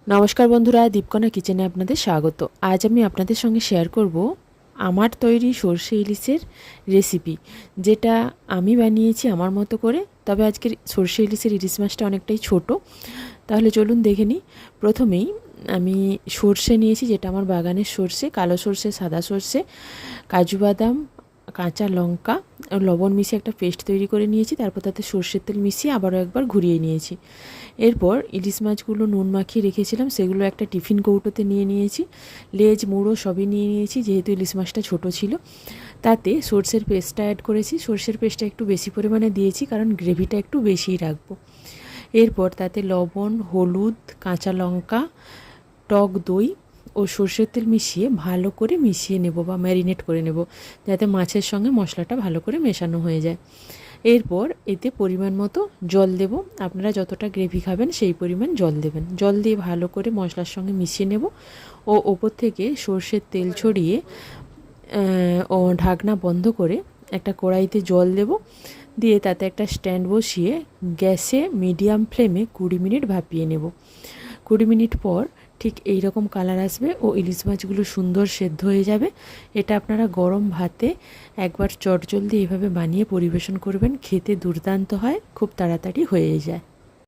নমস্কার বন্ধুরা, দীপকণা কিচেনে আপনাদের স্বাগত। আজ আমি আপনাদের সঙ্গে শেয়ার করব আমার তৈরি সর্ষে ইলিশের রেসিপি, যেটা আমি বানিয়েছি আমার মতো করে। তবে আজকের সর্ষে ইলিশের ইলিশ মাছটা অনেকটাই ছোট। তাহলে চলুন দেখে নিই। প্রথমেই আমি সর্ষে নিয়েছি, যেটা আমার বাগানের সর্ষে, কালো সর্ষে, সাদা সর্ষে, কাজু বাদাম, কাঁচা লঙ্কা, লবণ মিশিয়ে একটা পেস্ট তৈরি করে নিয়েছি। তারপর তাতে সর্ষের তেল মিশিয়ে আবারও একবার ঘুরিয়ে নিয়েছি। এরপর ইলিশ মাছগুলো নুন মাখিয়ে রেখেছিলাম, সেগুলো একটা টিফিন কৌটোতে নিয়ে নিয়েছি। লেজ মুড়ো সবই নিয়ে নিয়েছি, যেহেতু ইলিশ মাছটা ছোটো ছিল। তাতে সর্ষের পেস্টটা অ্যাড করেছি। সর্ষের পেস্টটা একটু বেশি পরিমাণে দিয়েছি, কারণ গ্রেভিটা একটু বেশিই রাখবো। এরপর তাতে লবণ, হলুদ, কাঁচা লঙ্কা, টক দই ও সর্ষের তেল মিশিয়ে ভালো করে মিশিয়ে নেব বা ম্যারিনেট করে নেব, যাতে মাছের সঙ্গে মশলাটা ভালো করে মেশানো হয়ে যায়। এরপর এতে পরিমাণ মতো জল দেব। আপনারা যতটা গ্রেভি খাবেন সেই পরিমাণ জল দেবেন। জল দিয়ে ভালো করে মশলার সঙ্গে মিশিয়ে নেব ও ওপর থেকে সর্ষের তেল ছড়িয়ে ও ঢাকনা বন্ধ করে একটা কড়াইতে জল দেব। দিয়ে তাতে একটা স্ট্যান্ড বসিয়ে গ্যাসে মিডিয়াম ফ্লেমে 20 মিনিট ভাপিয়ে নেব। 20 মিনিট পর ঠিক এই রকম কালার আসবে ও ইলিশ মাছগুলো সুন্দর সেদ্ধ হয়ে যাবে। এটা আপনারা গরম ভাতে একবার চটজলদি এভাবে বানিয়ে পরিবেশন করবেন, খেতে দুর্দান্ত হয়, খুব তাড়াতাড়ি হয়ে যায়।